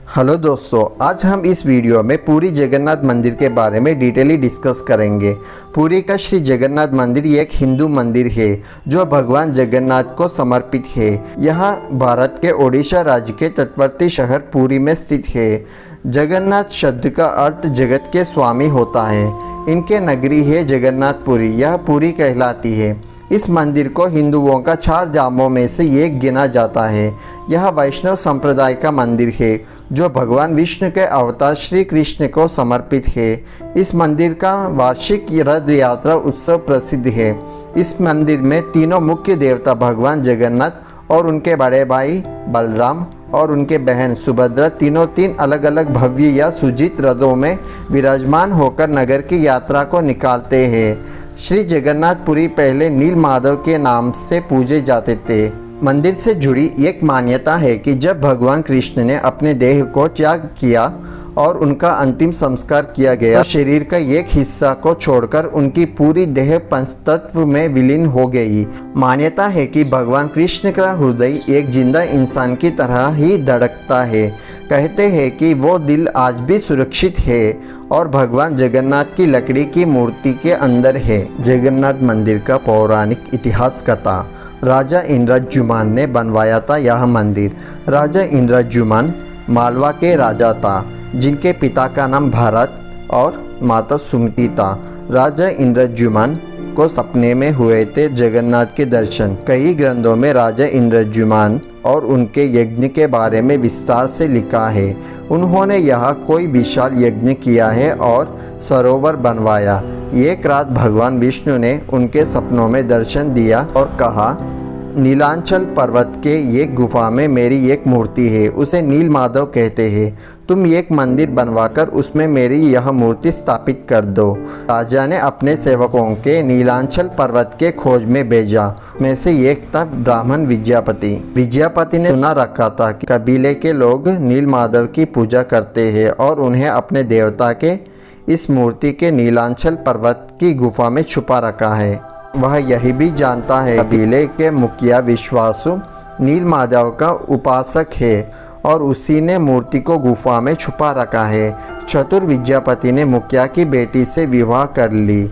Hello दोस्तों, आज हम इस वीडियो में पुरी जगन्नाथ मंदिर के बारे में डिटेली डिस्कस करेंगे। पुरी का श्री जगन्नाथ मंदिर एक हिंदू मंदिर है जो भगवान जगन्नाथ को समर्पित है। यह भारत के ओडिशा राज्य के तटवर्ती शहर पुरी में स्थित है। जगन्नाथ शब्द का अर्थ जगत के स्वामी होता है। इनके नगरी है जगन्नाथपुरी, यह पुरी कहलाती है। इस मंदिर को हिंदुओं का 4 धामों में से एक गिना जाता है। यह वैष्णव संप्रदाय का मंदिर है जो भगवान विष्णु के अवतार श्री कृष्ण को समर्पित है। इस मंदिर का वार्षिक रथ यात्रा उत्सव प्रसिद्ध है। इस मंदिर में तीनों मुख्य देवता भगवान जगन्नाथ और उनके बड़े भाई बलराम और उनके बहन सुभद्रा तीनों 3 अलग अलग भव्य या सुजीत रथों में विराजमान होकर नगर की यात्रा को निकालते हैं। श्री जगन्नाथपुरी पहले नील माधव के नाम से पूजे जाते थे। मंदिर से जुड़ी एक मान्यता है कि जब भगवान कृष्ण ने अपने देह को त्याग किया और उनका अंतिम संस्कार किया गया तो शरीर का एक हिस्सा को छोड़कर उनकी पूरी देह पंचतत्व में विलीन हो गई। मान्यता है कि भगवान कृष्ण का हृदय एक जिंदा इंसान की तरह ही धड़कता है। कहते हैं कि वो दिल आज भी सुरक्षित है और भगवान जगन्नाथ की लकड़ी की मूर्ति के अंदर है। जगन्नाथ मंदिर का पौराणिक इतिहास कथा। राजा इंद्रद्युम्न ने बनवाया था यह मंदिर। राजा इंद्रद्युम्न मालवा के राजा था जिनके पिता का नाम भारत और माता सुमति था। राजा इंद्रद्युम्न को सपने में हुए थे जगन्नाथ के दर्शन। कई ग्रंथों में राजा इंद्रद्युम्न और उनके यज्ञ के बारे में विस्तार से लिखा है। उन्होंने यहाँ कोई विशाल यज्ञ किया है और सरोवर बनवाया। एक रात भगवान विष्णु ने उनके सपनों में दर्शन दिया और कहा, नीलांचल पर्वत के एक गुफा में मेरी एक मूर्ति है, उसे नील माधव कहते हैं। तुम एक मंदिर बनवाकर उसमें मेरी यह मूर्ति स्थापित कर दो। राजा ने अपने सेवकों के नीलांचल पर्वत के खोज में भेजा। में से एक था ब्राह्मण विज्ञापति। विज्ञापति ने सुना रखा था कि कबीले के लोग नील माधव की पूजा करते हैं और उन्हें अपने देवता के इस मूर्ति के नीलांचल पर्वत की गुफा में छुपा रखा है। वह यही भी जानता है कबीले के मुखिया विश्वासु नील माधव का उपासक है और उसी ने मूर्ति को गुफा में छुपा रखा है। चतुर विज्ञापति ने मुखिया की बेटी से विवाह कर ली।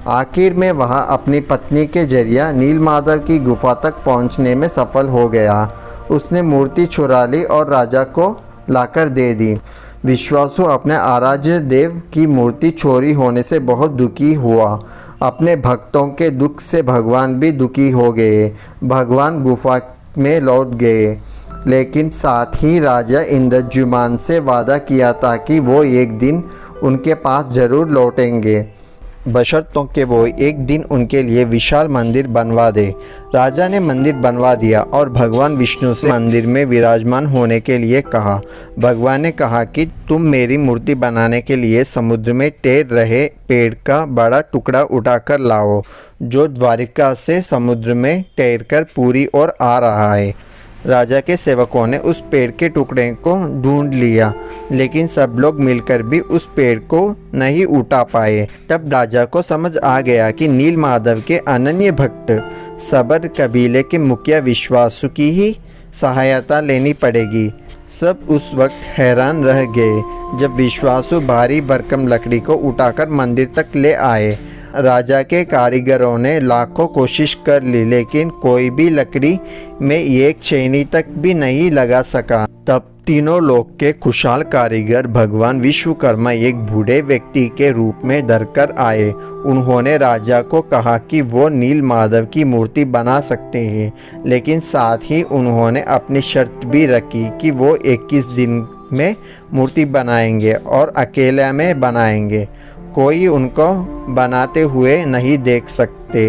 आखिर में वह अपनी पत्नी के जरिए नील माधव की गुफा तक पहुंचने में सफल हो गया। उसने मूर्ति चुरा ली और राजा को लाकर दे दी। विश्वासु अपने आराध्य देव की मूर्ति चोरी होने से बहुत दुखी हुआ। अपने भक्तों के दुख से भगवान भी दुखी हो गए। भगवान गुफा में लौट गए, लेकिन साथ ही राजा इंद्रद्युम्न से वादा किया था कि वो एक दिन उनके पास जरूर लौटेंगे, बशर्तों के वो एक दिन उनके लिए विशाल मंदिर बनवा दे। राजा ने मंदिर बनवा दिया और भगवान विष्णु से मंदिर में विराजमान होने के लिए कहा। भगवान ने कहा कि तुम मेरी मूर्ति बनाने के लिए समुद्र में तैर रहे पेड़ का बड़ा टुकड़ा उठाकर लाओ, जो द्वारिका से समुद्र में तैरकर पुरी ओर आ रहा है। राजा के सेवकों ने उस पेड़ के टुकड़े को ढूंढ लिया, लेकिन सब लोग मिलकर भी उस पेड़ को नहीं उठा पाए। तब राजा को समझ आ गया कि नील माधव के अनन्य भक्त सबर कबीले के मुखिया विश्वासु की ही सहायता लेनी पड़ेगी। सब उस वक्त हैरान रह गए जब विश्वासु भारी भरकम लकड़ी को उठाकर मंदिर तक ले आए। राजा के कारीगरों ने लाखों कोशिश कर ली, लेकिन कोई भी लकड़ी में एक छेनी तक भी नहीं लगा सका। तब तीनों लोक के कुशल कारीगर भगवान विश्वकर्मा एक बूढ़े व्यक्ति के रूप में धरकर आए। उन्होंने राजा को कहा कि वो नील माधव की मूर्ति बना सकते हैं, लेकिन साथ ही उन्होंने अपनी शर्त भी रखी कि वो 21 दिन में मूर्ति बनाएंगे और अकेले में बनाएंगे। कोई उनको बनाते हुए नहीं देख सकते।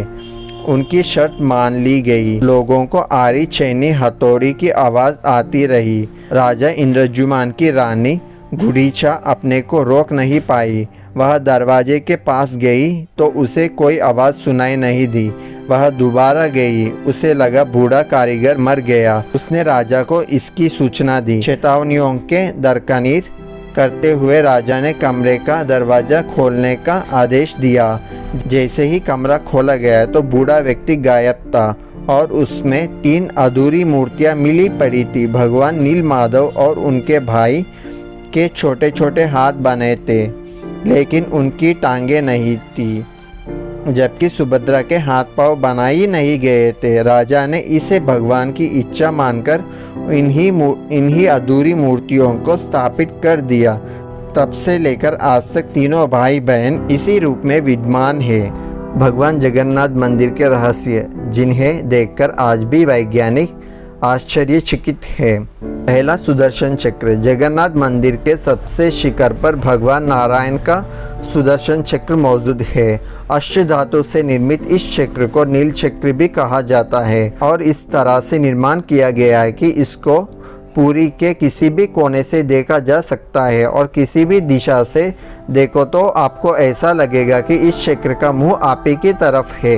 उनकी शर्त मान ली गई। लोगों को आरी छेनी हथौड़ी की आवाज़ आती रही। राजा इंद्रद्युम्न की रानी गुडीचा अपने को रोक नहीं पाई। वह दरवाजे के पास गई तो उसे कोई आवाज़ सुनाई नहीं दी। वह दोबारा गई, उसे लगा बूढ़ा कारीगर मर गया। उसने राजा को इसकी सूचना दी। चेतावनियों के दरकिनार करते हुए राजा ने कमरे का दरवाज़ा खोलने का आदेश दिया। जैसे ही कमरा खोला गया तो बूढ़ा व्यक्ति गायब था और उसमें 3 अधूरी मूर्तियां मिली पड़ी थी। भगवान नील माधव और उनके भाई के छोटे छोटे हाथ बने थे, लेकिन उनकी टांगें नहीं थी, जबकि सुभद्रा के हाथ पांव बनाए नहीं गए थे। राजा ने इसे भगवान की इच्छा मानकर इन्हीं अधूरी मूर्तियों को स्थापित कर दिया। तब से लेकर आज तक तीनों भाई बहन इसी रूप में विद्यमान है। भगवान जगन्नाथ मंदिर के रहस्य, जिन्हें देखकर आज भी वैज्ञानिक आश्चर्यचकित है। पहला, सुदर्शन चक्र। जगन्नाथ मंदिर के सबसे शिखर पर भगवान नारायण का सुदर्शन चक्र मौजूद है। अष्टधातु से निर्मित इस चक्र को नील चक्र भी कहा जाता है और इस तरह से निर्माण किया गया है कि इसको पुरी के किसी भी कोने से देखा जा सकता है और किसी भी दिशा से देखो तो आपको ऐसा लगेगा कि इस चक्र का मुंह आप ही की तरफ है।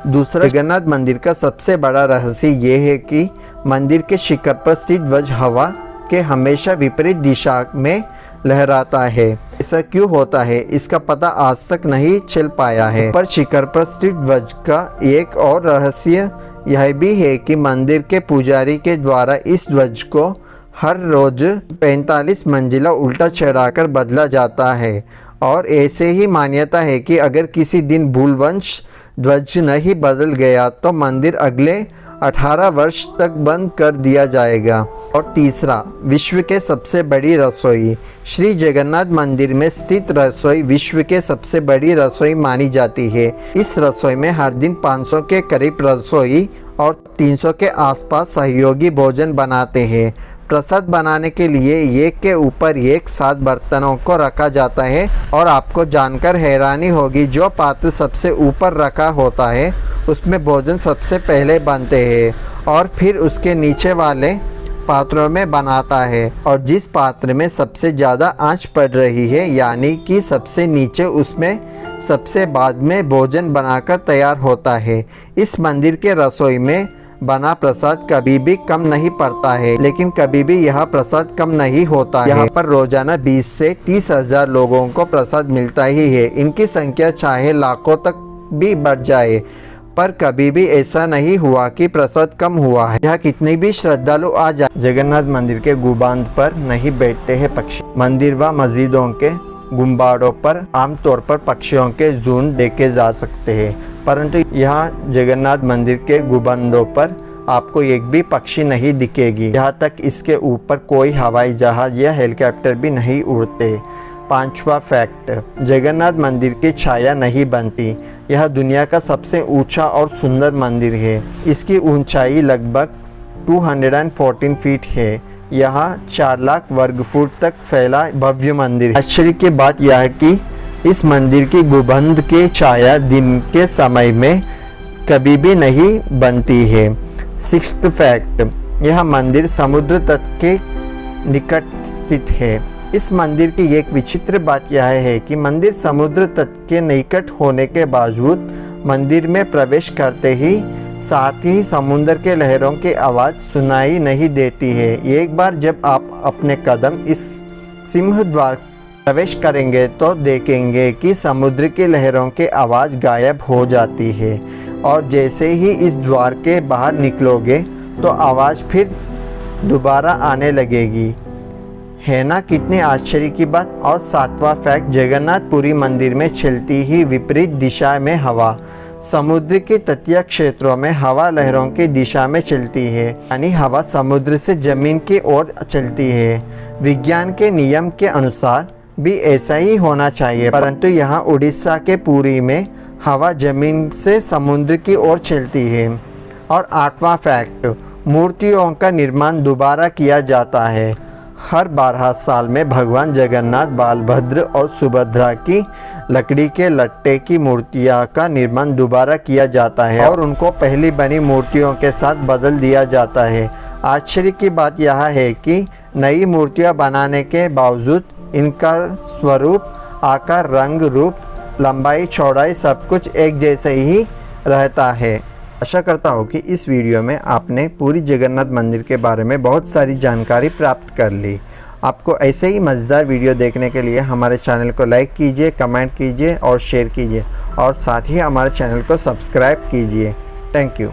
दूसरा, जगन्नाथ मंदिर का सबसे बड़ा रहस्य ये है कि मंदिर के शिखर पर स्थित ध्वज हवा के हमेशा विपरीत दिशा में लहराता है। ऐसा क्यों होता है, इसका पता आज तक नहीं चल पाया है। पर शिखर पर स्थित ध्वज का एक और रहस्य यह भी है कि मंदिर के पुजारी के द्वारा इस ध्वज को हर रोज 45 मंजिला उल्टा चढ़ाकर बदला जाता है और ऐसे ही मान्यता है कि अगर किसी दिन भूलवश ध्वज नहीं बदल गया तो मंदिर अगले 18 वर्ष तक बंद कर दिया जाएगा। और तीसरा, विश्व के सबसे बड़ी रसोई। श्री जगन्नाथ मंदिर में स्थित रसोई विश्व के सबसे बड़ी रसोई मानी जाती है। इस रसोई में हर दिन 500 के करीब रसोई और 300 के आसपास सहयोगी भोजन बनाते हैं। प्रसाद बनाने के लिए एक के ऊपर एक 7 बर्तनों को रखा जाता है और आपको जानकर हैरानी होगी, जो पात्र सबसे ऊपर रखा होता है उसमें भोजन सबसे पहले बनते हैं और फिर उसके नीचे वाले पात्रों में बनाता है और जिस पात्र में सबसे ज़्यादा आंच पड़ रही है यानी कि सबसे नीचे, उसमें सबसे बाद में भोजन बनाकर तैयार होता है। इस मंदिर के रसोई में बना प्रसाद कभी भी कम नहीं पड़ता है, लेकिन कभी भी यह प्रसाद कम नहीं होता है। यहाँ पर रोजाना 20 से 30 हजार लोगों को प्रसाद मिलता ही है। इनकी संख्या चाहे लाखों तक भी बढ़ जाए, पर कभी भी ऐसा नहीं हुआ कि प्रसाद कम हुआ है। यहाँ कितने भी श्रद्धालु आ जाए, जगन्नाथ मंदिर के गुबांद पर नहीं बैठते हैं पक्षी। मंदिर व मस्जिदों के गुम्बाड़ों पर आमतौर पर पक्षियों के झुंड देखे जा सकते हैं, परंतु यहाँ जगन्नाथ मंदिर के गुंबदों पर आपको एक भी पक्षी नहीं दिखेगी। यहाँ तक इसके ऊपर कोई हवाई जहाज या हेलीकॉप्टर भी नहीं उड़ते। पांचवा फैक्ट, जगन्नाथ मंदिर की छाया नहीं बनती। यह दुनिया का सबसे ऊंचा और सुंदर मंदिर है। इसकी ऊंचाई लगभग 214 फीट है। यहाँ 4 लाख वर्ग फुट तक फैला भव्य मंदिर है। आश्चर्य की बात यह है कि इस मंदिर की गुंबद की छाया दिन के समय में कभी भी नहीं बनती है। सिक्स्थ फैक्ट, यह मंदिर समुद्र तट के निकट स्थित है। इस मंदिर की एक विचित्र बात यह है कि मंदिर समुद्र तट के निकट होने के बावजूद मंदिर में प्रवेश करते ही साथ ही समुद्र के लहरों की आवाज़ सुनाई नहीं देती है। एक बार जब आप अपने कदम इस सिंह द्वार प्रवेश करेंगे तो देखेंगे कि समुद्र की लहरों की आवाज़ गायब हो जाती है और जैसे ही इस द्वार के बाहर निकलोगे तो आवाज़ फिर दोबारा आने लगेगी। है ना कितने आश्चर्य की बात। और 7वां फैक्ट, जगन्नाथपुरी मंदिर में चलती ही विपरीत दिशा में हवा। समुद्र के तटीय क्षेत्रों में हवा लहरों की दिशा में चलती है, यानी हवा समुद्र से जमीन की ओर चलती है। विज्ञान के नियम के अनुसार भी ऐसा ही होना चाहिए, परंतु यहाँ उड़ीसा के पुरी में हवा जमीन से समुद्र की ओर चलती है। और 8वां फैक्ट, मूर्तियों का निर्माण दोबारा किया जाता है। हर 12 साल में भगवान जगन्नाथ, बालभद्र और सुभद्रा की लकड़ी के लट्टे की मूर्तियां का निर्माण दोबारा किया जाता है और उनको पहली बनी मूर्तियों के साथ बदल दिया जाता है। आश्चर्य की बात यह है कि नई मूर्तियां बनाने के बावजूद इनका स्वरूप, आकार, रंग, रूप, लंबाई, चौड़ाई सब कुछ एक जैसे ही रहता है। आशा करता हूँ कि इस वीडियो में आपने पुरी जगन्नाथ मंदिर के बारे में बहुत सारी जानकारी प्राप्त कर ली। आपको ऐसे ही मज़ेदार वीडियो देखने के लिए हमारे चैनल को लाइक कीजिए, कमेंट कीजिए और शेयर कीजिए और साथ ही हमारे चैनल को सब्सक्राइब कीजिए। Thank you.